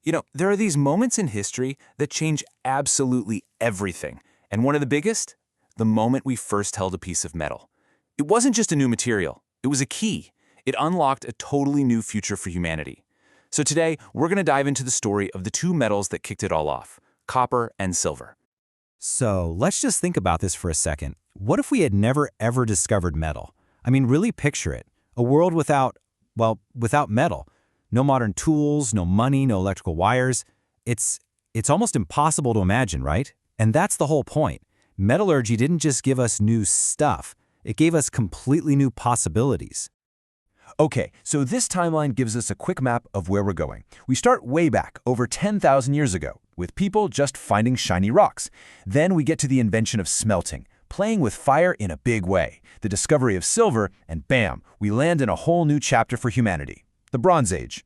There are these moments in history that change absolutely everything. And one of the biggest? The moment we first held a piece of metal. It wasn't just a new material, it was a key. It unlocked a totally new future for humanity. So today, we're going to dive into the story of the two metals that kicked it all off, copper and silver. So let's just think about this for a second. What if we had never ever discovered metal? I mean, really picture it. A world without metal. No modern tools, no money, no electrical wires. It's almost impossible to imagine, right? And that's the whole point. Metallurgy didn't just give us new stuff. It gave us completely new possibilities. Okay, so this timeline gives us a quick map of where we're going. We start way back, over 10,000 years ago, with people just finding shiny rocks. Then we get to the invention of smelting, playing with fire in a big way, the discovery of silver, and bam, we land in a whole new chapter for humanity, the Bronze Age.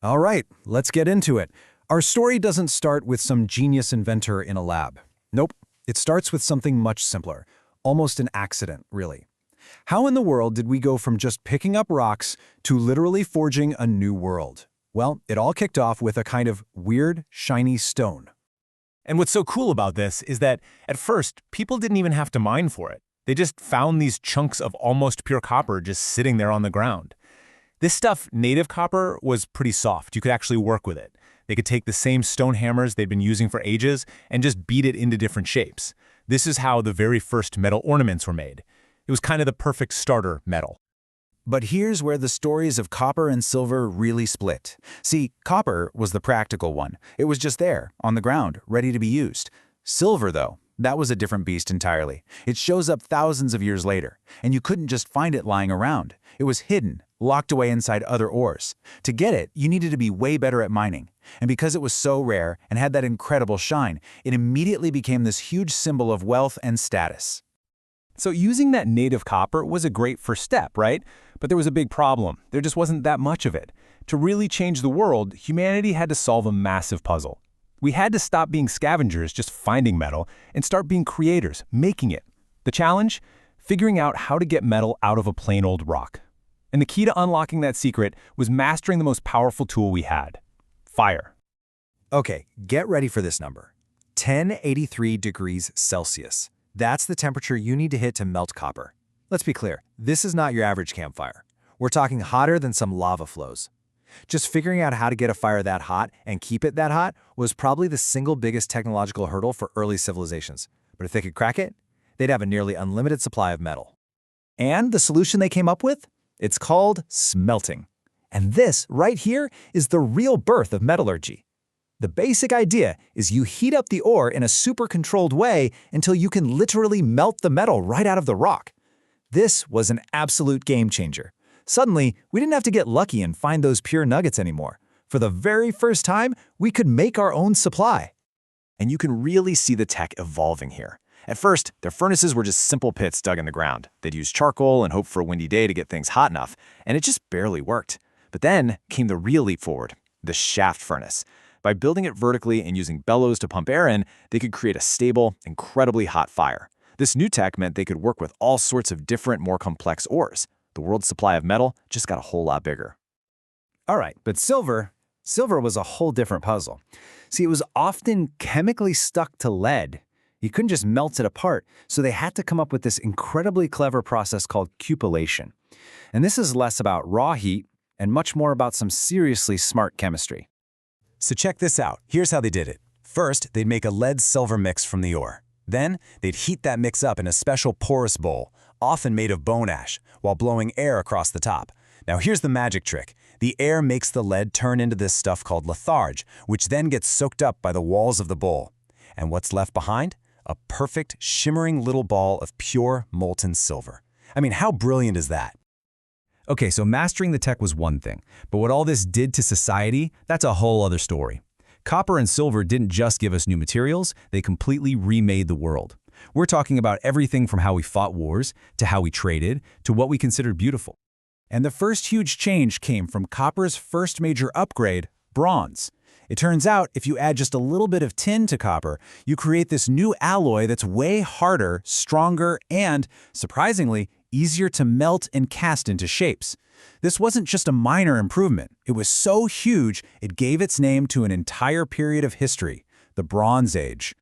All right, let's get into it. Our story doesn't start with some genius inventor in a lab. Nope, it starts with something much simpler, almost an accident, really. How in the world did we go from just picking up rocks to literally forging a new world? Well, it all kicked off with a kind of weird, shiny stone. And what's so cool about this is that, at first, people didn't even have to mine for it. They just found these chunks of almost pure copper just sitting there on the ground. This stuff, native copper, was pretty soft. You could actually work with it. They could take the same stone hammers they'd been using for ages and just beat it into different shapes. This is how the very first metal ornaments were made. It was kind of the perfect starter metal. But here's where the stories of copper and silver really split. See, copper was the practical one. It was just there, on the ground, ready to be used. Silver, though, that was a different beast entirely. It shows up thousands of years later, and you couldn't just find it lying around. It was hidden, locked away inside other ores. To get it, you needed to be way better at mining. And because it was so rare and had that incredible shine, it immediately became this huge symbol of wealth and status. So using that native copper was a great first step, right? But there was a big problem. There just wasn't that much of it. To really change the world, humanity had to solve a massive puzzle. We had to stop being scavengers, just finding metal, and start being creators, making it. The challenge? Figuring out how to get metal out of a plain old rock. And the key to unlocking that secret was mastering the most powerful tool we had: fire. Okay, get ready for this number. 1083 degrees Celsius. That's the temperature you need to hit to melt copper. Let's be clear, this is not your average campfire. We're talking hotter than some lava flows. Just figuring out how to get a fire that hot and keep it that hot was probably the single biggest technological hurdle for early civilizations. But if they could crack it, they'd have a nearly unlimited supply of metal. And the solution they came up with? It's called smelting. And this, right here, is the real birth of metallurgy. The basic idea is you heat up the ore in a super-controlled way until you can literally melt the metal right out of the rock. This was an absolute game changer. Suddenly, we didn't have to get lucky and find those pure nuggets anymore. For the very first time, we could make our own supply. And you can really see the tech evolving here. At first, their furnaces were just simple pits dug in the ground. They'd use charcoal and hope for a windy day to get things hot enough, and it just barely worked. But then came the real leap forward, the shaft furnace. By building it vertically and using bellows to pump air in, they could create a stable, incredibly hot fire. This new tech meant they could work with all sorts of different, more complex ores. The world's supply of metal just got a whole lot bigger. All right, but silver was a whole different puzzle. See, it was often chemically stuck to lead. You couldn't just melt it apart, so they had to come up with this incredibly clever process called cupellation. And this is less about raw heat and much more about some seriously smart chemistry. So check this out. Here's how they did it. First, they'd make a lead-silver mix from the ore. Then, they'd heat that mix up in a special porous bowl, often made of bone ash, while blowing air across the top. Now here's the magic trick. The air makes the lead turn into this stuff called litharge, which then gets soaked up by the walls of the bowl. And what's left behind? A perfect, shimmering little ball of pure, molten silver. I mean, how brilliant is that? Okay, so mastering the tech was one thing, but what all this did to society, that's a whole other story. Copper and silver didn't just give us new materials, they completely remade the world. We're talking about everything from how we fought wars, to how we traded, to what we considered beautiful. And the first huge change came from copper's first major upgrade, bronze. It turns out if you add just a little bit of tin to copper, you create this new alloy that's way harder, stronger, and, surprisingly, easier to melt and cast into shapes. This wasn't just a minor improvement. It was so huge, it gave its name to an entire period of history, the Bronze Age.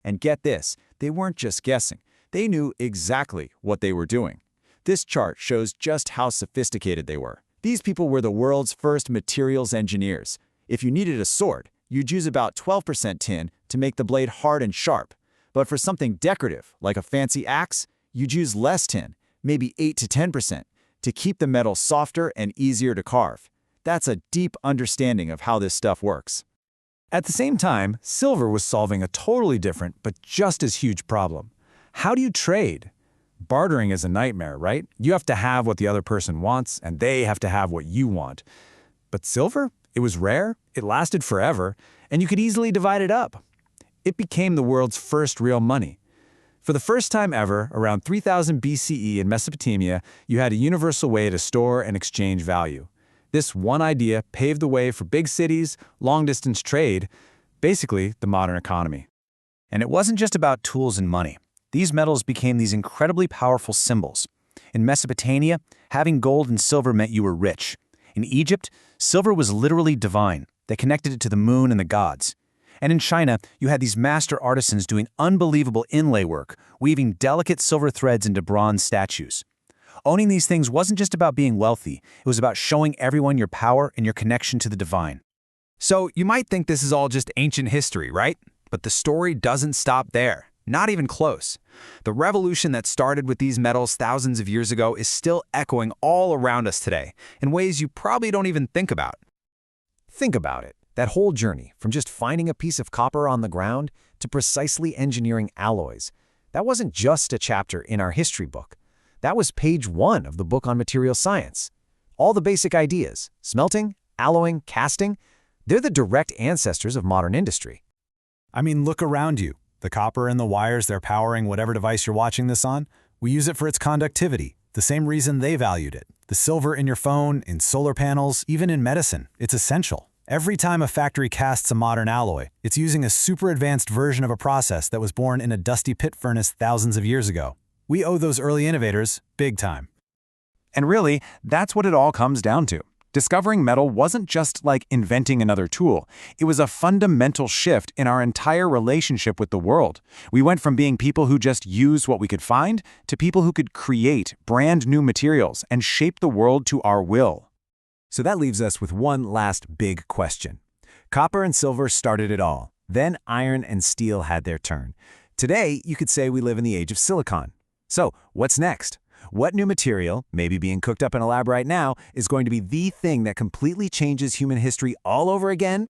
And get this, they weren't just guessing. They knew exactly what they were doing. This chart shows just how sophisticated they were. These people were the world's first materials engineers. If you needed a sword, you'd use about 12% tin to make the blade hard and sharp. But for something decorative, like a fancy axe, you'd use less tin, maybe 8 to 10%, to keep the metal softer and easier to carve. That's a deep understanding of how this stuff works. At the same time, silver was solving a totally different but just as huge problem. How do you trade? Bartering is a nightmare, right? You have to have what the other person wants, and they have to have what you want. But silver? It was rare, it lasted forever, and you could easily divide it up. It became the world's first real money. For the first time ever, around 3000 BCE in Mesopotamia, you had a universal way to store and exchange value. This one idea paved the way for big cities, long-distance trade, basically the modern economy. And it wasn't just about tools and money. These metals became these incredibly powerful symbols. In Mesopotamia, having gold and silver meant you were rich. In Egypt, silver was literally divine. They connected it to the moon and the gods. And in China, you had these master artisans doing unbelievable inlay work, weaving delicate silver threads into bronze statues. Owning these things wasn't just about being wealthy, it was about showing everyone your power and your connection to the divine. So you might think this is all just ancient history, right? But the story doesn't stop there. Not even close. The revolution that started with these metals thousands of years ago is still echoing all around us today, in ways you probably don't even think about. Think about it. That whole journey, from just finding a piece of copper on the ground to precisely engineering alloys, that wasn't just a chapter in our history book. That was page 1 of the book on material science. All the basic ideas, smelting, alloying, casting, they're the direct ancestors of modern industry. I mean, look around you. The copper and the wires they're powering whatever device you're watching this on, we use it for its conductivity, the same reason they valued it. The silver in your phone, in solar panels, even in medicine, it's essential. Every time a factory casts a modern alloy, it's using a super advanced version of a process that was born in a dusty pit furnace thousands of years ago. We owe those early innovators big time. And really, that's what it all comes down to. Discovering metal wasn't just like inventing another tool. It was a fundamental shift in our entire relationship with the world. We went from being people who just used what we could find to people who could create brand new materials and shape the world to our will. So that leaves us with one last big question. Copper and silver started it all. Then iron and steel had their turn. Today, you could say we live in the age of silicon. So, what's next? What new material, maybe being cooked up in a lab right now, is going to be the thing that completely changes human history all over again?